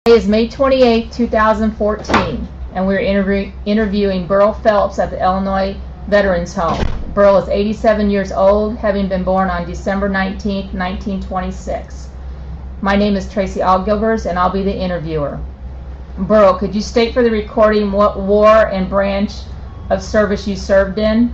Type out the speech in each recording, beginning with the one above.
Is May 28, 2014, and we're interviewing Burl Phelps at the Illinois Veterans Home. Burl is 87 years old, having been born on December 19, 1926. My name is Tracy Allgilbers, and I'll be the interviewer. Burl, could you state for the recording what war and branch of service you served in?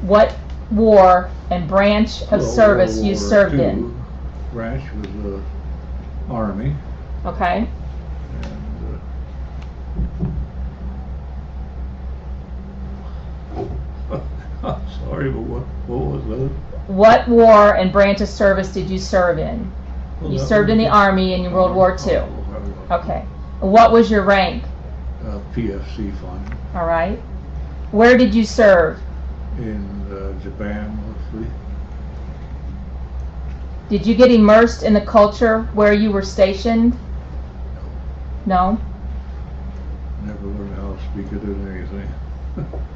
What war and branch of service you served in? Branch was the Army. Okay. I'm sorry, but what was that? What war and branch of service did you serve in? Well, You served in the Army in World War II. Okay. What was your rank? PFC fund. All right. Where did you serve? In Japan, mostly. Did you get immersed in the culture where you were stationed? No? Never learned how to speak it or anything.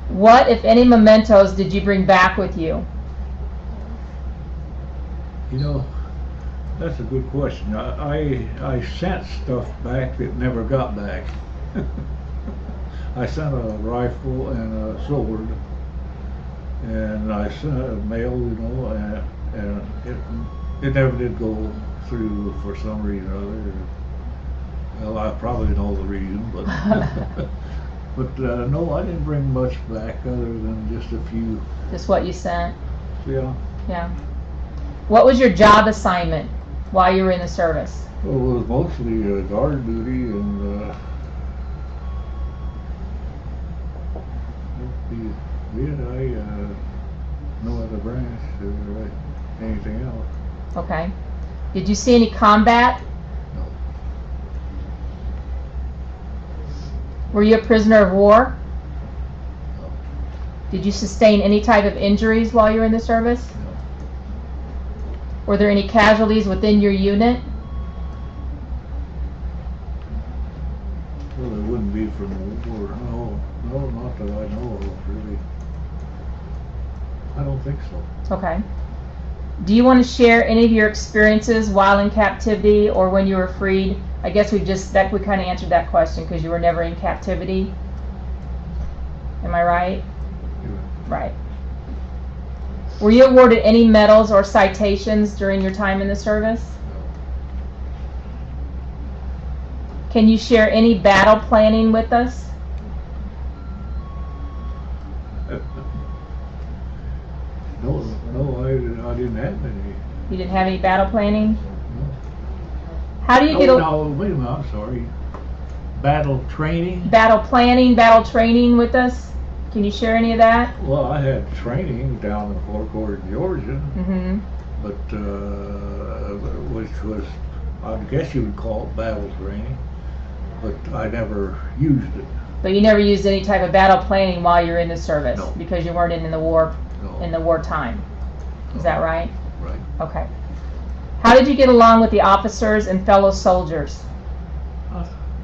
What, if any, mementos did you bring back with you? You know, that's a good question. I sent stuff back that never got back. I sent a rifle and a sword, and I sent a mail, you know, and it never did go through for some reason or other. Well, I probably know the reason, but but no, I didn't bring much back other than just a few. Just what you sent? Yeah. Yeah. What was your job assignment while you were in the service? Well, it was mostly guard duty and no other branch or anything else. Okay. Did you see any combat? No. Were you a prisoner of war? No. Did you sustain any type of injuries while you were in the service? No. Were there any casualties within your unit? Well, it wouldn't be from the war. No, not that I know of, really. I don't think so. Okay. Do you want to share any of your experiences while in captivity or when you were freed? I guess we kind of answered that question because you were never in captivity. Am I right? Yeah. Right. Were you awarded any medals or citations during your time in the service? Can you share any battle planning with us? No, I didn't have any. You didn't have any battle planning? No. How do you get No, wait a minute, I'm sorry. Battle training? battle planning, battle training with us? Can you share any of that? Well, I had training down in Fort Court, Georgia, Mm-hmm. but which was, I guess you would call it battle training, but I never used it. But you never used any type of battle planning while you were in the service? No. Because you weren't in the war, No. in the wartime. Is that right? Right. Okay. How did you get along with the officers and fellow soldiers?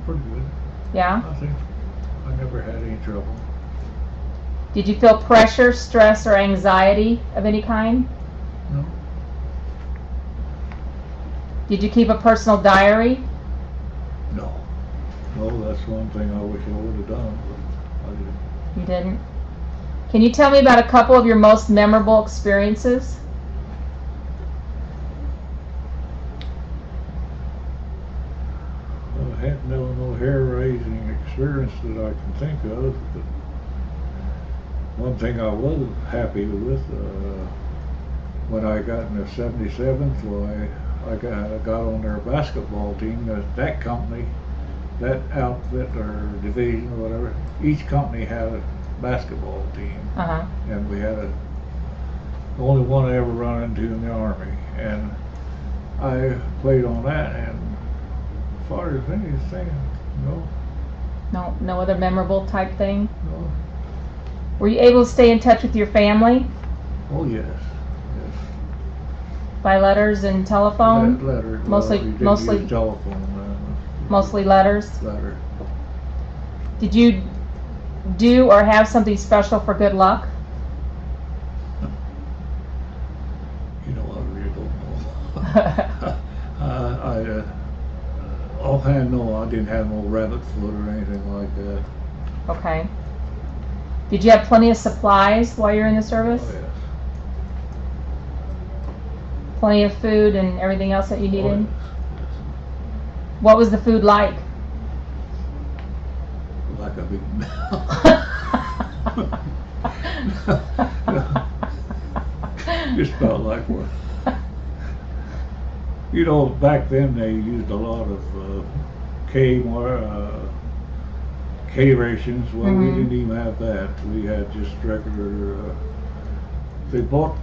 Pretty good. Yeah? I think I never had any trouble. Did you feel pressure, stress, or anxiety of any kind? No. Did you keep a personal diary? No. No, that's one thing I wish I would have done, but I didn't. You didn't? Can you tell me about a couple of your most memorable experiences? I had no hair-raising experience that I can think of, but one thing I was happy with, when I got in the 77th, well, I got on their basketball team. That company, that outfit or division or whatever, each company had a basketball team, Uh-huh. and we had the only one I ever run into in the Army, and I played on that. And as far as anything, No other memorable type thing? no. Were you able to stay in touch with your family Oh yes, by letters and telephone? Letter. Mostly- We did mostly- use telephone. Mostly letters? Letter. Did you do or have something special for good luck? You know, I really don't know. And no, I didn't have no rabbit foot or anything like that. Okay. Did you have plenty of supplies while you're in the service? Oh, yes. Plenty of food and everything else that you needed? Oh, yes. What was the food like? Like a big just about like one. You know, back then they used a lot of K rations. Well, we didn't even have that. We had just regular. They bought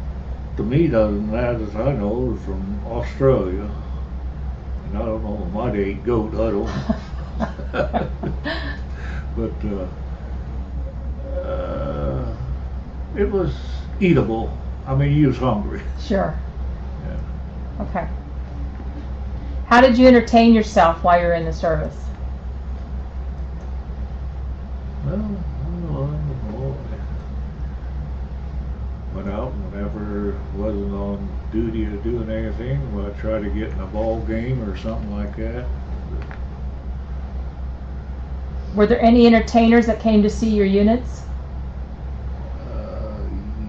the meat other than that, as I know, from Australia. And I don't know, might have ate goat. I don't. But it was eatable. I mean, you was hungry. Sure. Yeah. Okay. How did you entertain yourself while you were in the service? Well, I went out whenever wasn't on duty or doing anything. Well, I tried to get in a ball game or something like that. Were there any entertainers that came to see your units?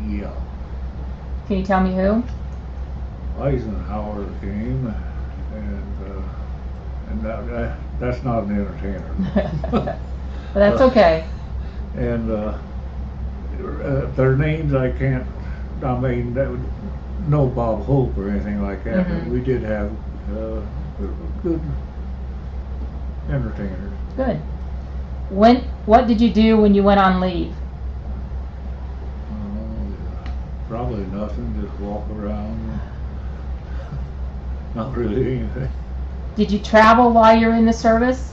Yeah. Can you tell me who? Eisenhower came, and that's not an entertainer. But that's okay. And their names I can't. I mean, no Bob Hope or anything like that. But we did have good entertainers. Good. What did you do when you went on leave? Probably nothing. Just walk around. Not really anything. Did you travel while you were in the service?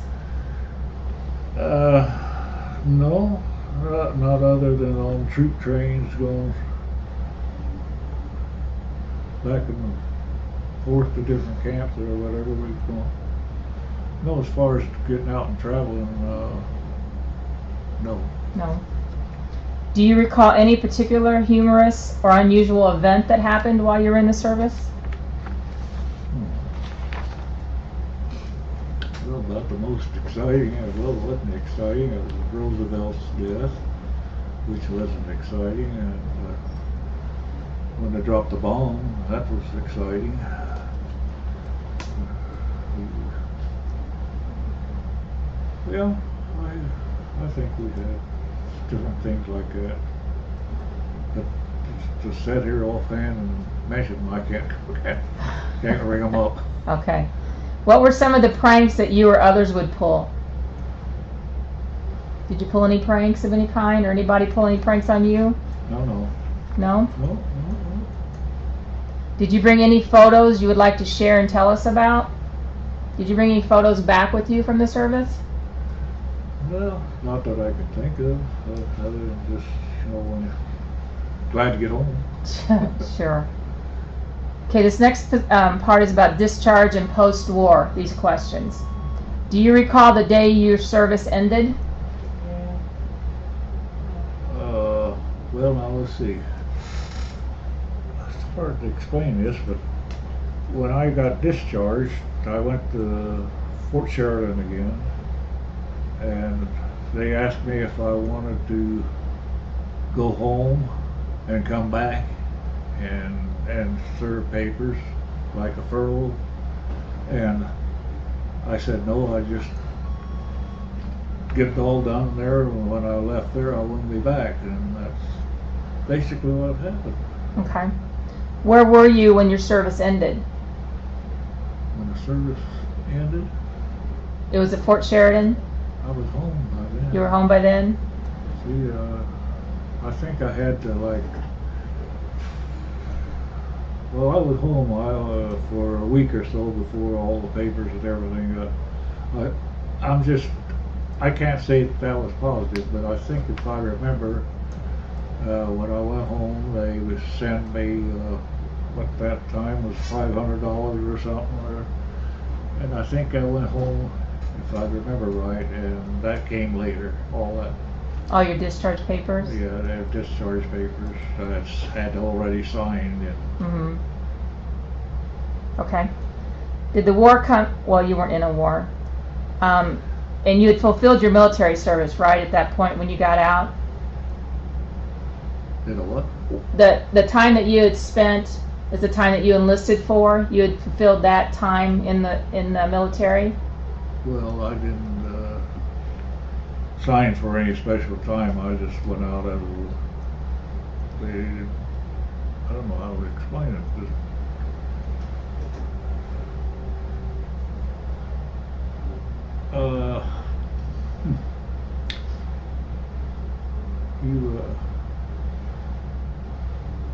No, not other than on troop trains going back and forth to different camps or whatever we've gone. No, as far as getting out and traveling, no. No. Do you recall any particular humorous or unusual event that happened while you were in the service? Well, about the most exciting, well, it wasn't exciting. It was Roosevelt's death, which wasn't exciting. And when they dropped the bomb, that was exciting. Yeah, I think we had different things like that. But to sit here offhand and mention them, I can't ring them up. Okay. What were some of the pranks that you or others would pull? Did you pull any pranks of any kind, or anybody pull any pranks on you? No. No? No. Did you bring any photos you would like to share and tell us about? Did you bring any photos back with you from the service? Well, not that I can think of, other than just, when you're glad to get home. Sure. Okay, this next part is about discharge and post-war, these questions. Do you recall the day your service ended? Well, now let's see. It's hard to explain this, but when I got discharged, I went to Fort Sheridan again, and they asked me if I wanted to go home and come back and serve papers like a furlough, and I said no. I just get it all done there, and when I left there I wouldn't be back, and that's basically what happened. Okay. Where were you when your service ended? When the service ended, It was at Fort Sheridan? I was home by then. You were home by then? See, I think I had to well, I was home for a week or so before all the papers and everything. I can't say that was positive, but I think if I remember, when I went home, they would send me what that time was $500 or something, and I think I went home, if I remember right, and that came later. All your discharge papers? Yeah, they have discharge papers that's had already signed. Mm-hmm. Okay. Did the war come? Well, you weren't in a war. And you had fulfilled your military service, right, at that point when you got out? Did a what? The time that you had spent is the time that you enlisted for? You had fulfilled that time in the military? Well, I didn't sign for any special time. I just went out as I don't know how to explain it. Just,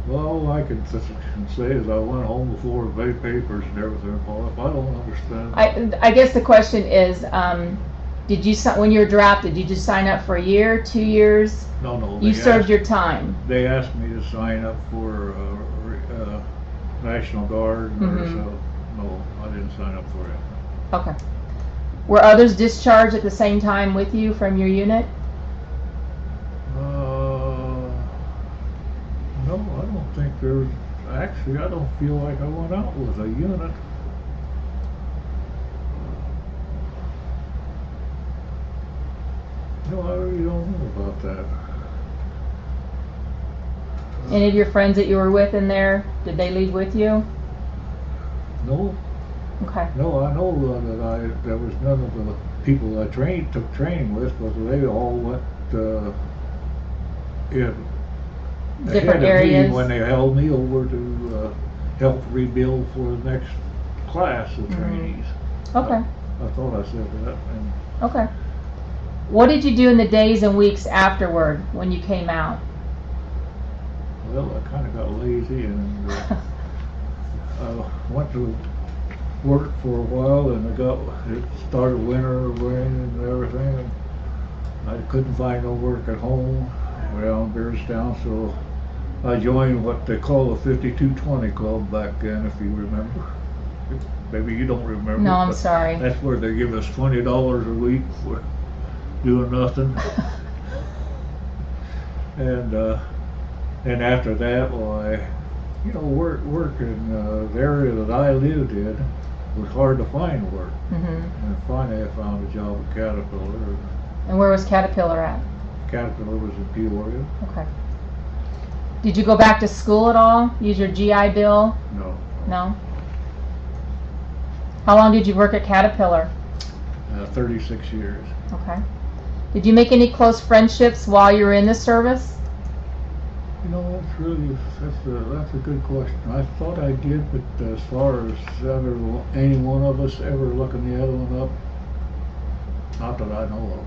well, all I can say is I went home before the papers and everything. Well, if I don't understand. I guess the question is, did you when you were drafted? Did you sign up for a year, 2 years? No. You served your time. They asked me to sign up for National Guard, so no, I didn't sign up for it. Okay. Were others discharged at the same time with you from your unit? No, I don't think there's. Actually, I don't feel like I went out with a unit. No, I really don't know about that. Any of your friends that you were with in there, did they leave with you? No. Okay. No, I know that there was none of the people I took training with, but they all went in Different areas. when they held me over to help rebuild for the next class of trainees. Okay. I thought I said that. And okay. What did you do in the days and weeks afterward when you came out? Well, I kind of got lazy and went to work for a while, and it started winter, rain, and everything. And I couldn't find no work at home around Beardstown, so I joined what they call the 5220 Club back then, if you remember. Maybe you don't remember. No, I'm sorry. That's where they give us $20 a week for doing nothing. And after that, well, work in the area that I lived in was hard to find work. And finally I found a job at Caterpillar. And where was Caterpillar at? Caterpillar was in Peoria. Okay. Did you go back to school at all? Use your GI Bill? No. No? How long did you work at Caterpillar? 36 years. Okay. Did you make any close friendships while you were in the service? You know, that's a good question. I thought I did, but as far as any one of us ever looking the other one up, not that I know of.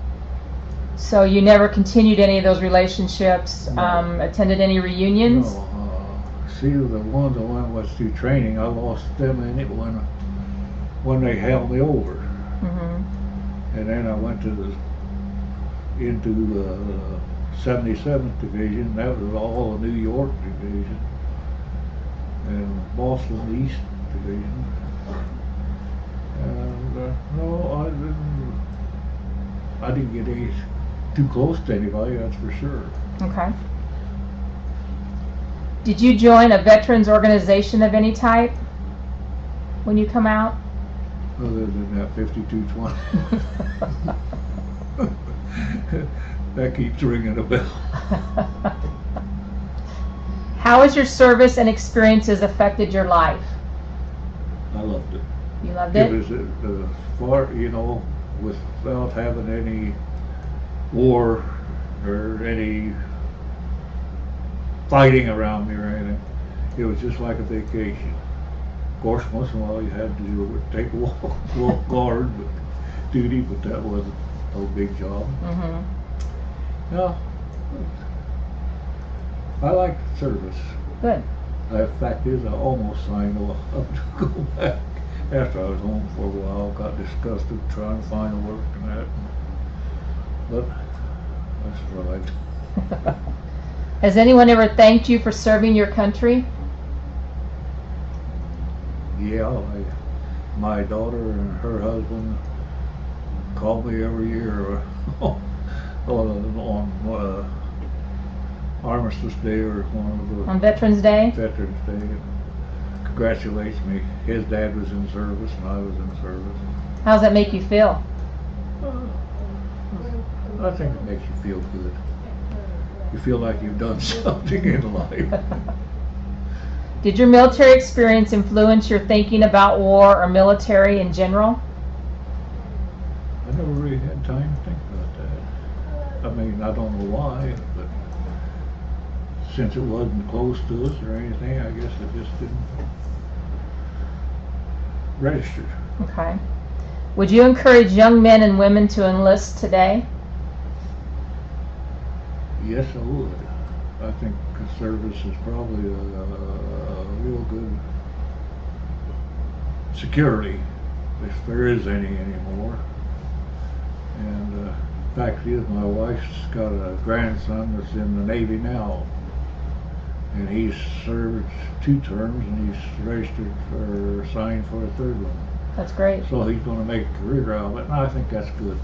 So you never continued any of those relationships? No. Attended any reunions? No. See, the ones I went was through training, I lost them in it when they held me over. And then I went into the 77th Division. That was all the New York Division, and Boston East Division. And no, I didn't get too close to anybody, that's for sure. Okay. Did you join a veterans organization of any type when you come out? Other than that 5220. That keeps ringing a bell. How has your service and experiences affected your life? I loved it. You loved it? It was far, without having any war or any fighting around me or anything. It was just like a vacation. Of course, once in a while you had to take a walk guard duty, but that wasn't no big job. No, I liked the service. Good. The fact is, I almost signed up to go back after I was home for a while. Got disgusted trying to find work and that, but that's right. Has anyone ever thanked you for serving your country? Yeah, my daughter and her husband call me every year on Armistice Day or one of the On Veterans Day? Veterans Day, and congratulates me. His dad was in service and I was in service. How does that make you feel? I think it makes you feel good. You feel like you've done something in life. Did your military experience influence your thinking about war or military in general? I never really had time to think about that. I mean, I don't know why, but since it wasn't close to us or anything, I guess it just didn't register. Okay. Would you encourage young men and women to enlist today? Yes, I would. I think service is probably a real good security, if there is any anymore. And fact is, my wife's got a grandson that's in the Navy now, and he's served 2 terms, and he's registered for signed for a 3rd one. That's great. So he's going to make a career out of it, and I think that's good.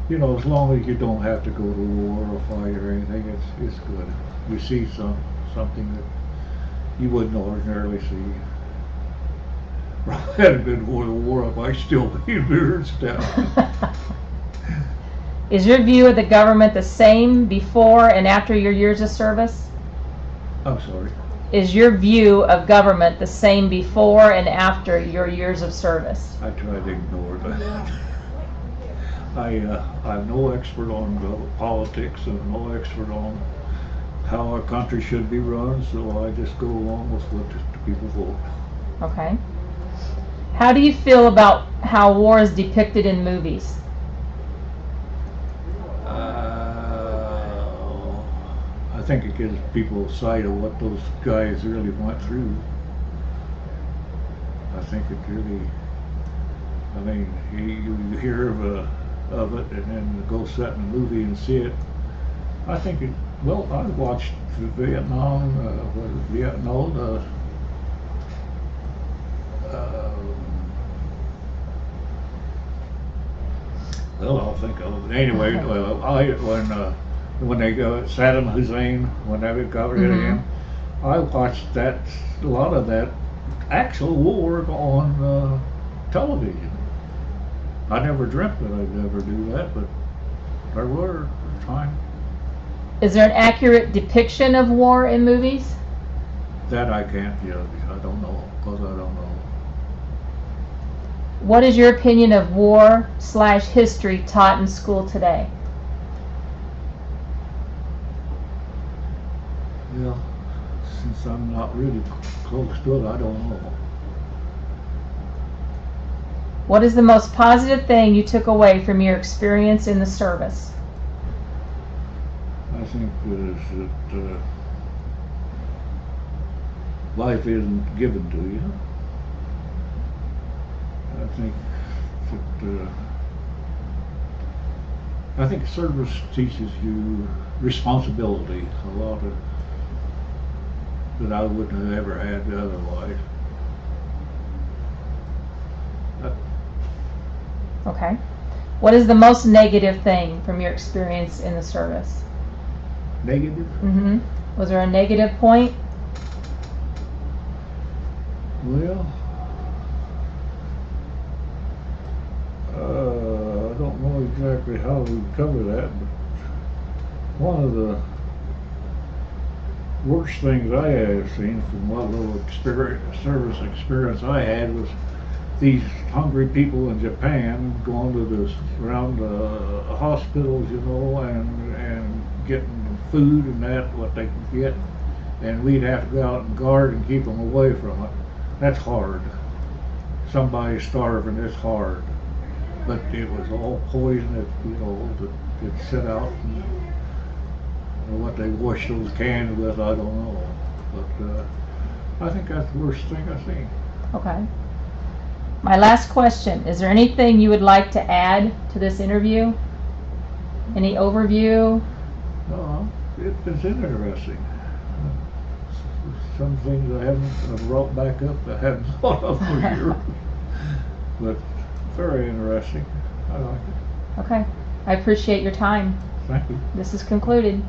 You know, as long as you don't have to go to war or fight or anything, it's good. You see something that you wouldn't ordinarily see. If I hadn't been for the war, I might still be in Beardstown. Is your view of the government the same before and after your years of service? I'm sorry. Is your view of government the same before and after your years of service? I try to ignore that. I'm no expert on politics and no expert on how our country should be run, so I just go along with what the people vote. Okay. How do you feel about how war is depicted in movies? I think it gives people a sight of what those guys really went through. I think it really, I mean, you hear of it and then go sit in a movie and see it. I think it, well, I watched Vietnam, well, I'll think of it. Anyway, when they go Saddam Hussein, when they got rid of him, I watched a lot of that actual war on television. I never dreamt that I'd ever do that, but there were times. Is there an accurate depiction of war in movies? That I can't judge. I don't know, because I don't know. What is your opinion of war/history taught in school today? Well, since I'm not really close to it, I don't know. What is the most positive thing you took away from your experience in the service? I think that life isn't given to you. I think service teaches you responsibility, a lot of that I wouldn't have ever had otherwise. Okay. What is the most negative thing from your experience in the service? Negative? Was there a negative point? Well, I don't know exactly how we cover that, but one of the worst things I have seen from what little service experience I had was these hungry people in Japan going to around hospitals, you know, and getting food and that, what they could get, and we'd have to go out and guard and keep them away from it. That's hard. Somebody starving is hard, but it was all poison that, you know, that it set out, and what they washed those cans with, I don't know, but I think that's the worst thing I've seen. Okay. My last question, is there anything you would like to add to this interview? Any overview? No, it's interesting. Some things I haven't brought back up that I haven't thought of for years. But very interesting. I like it. Okay. I appreciate your time. Thank you. This is concluded.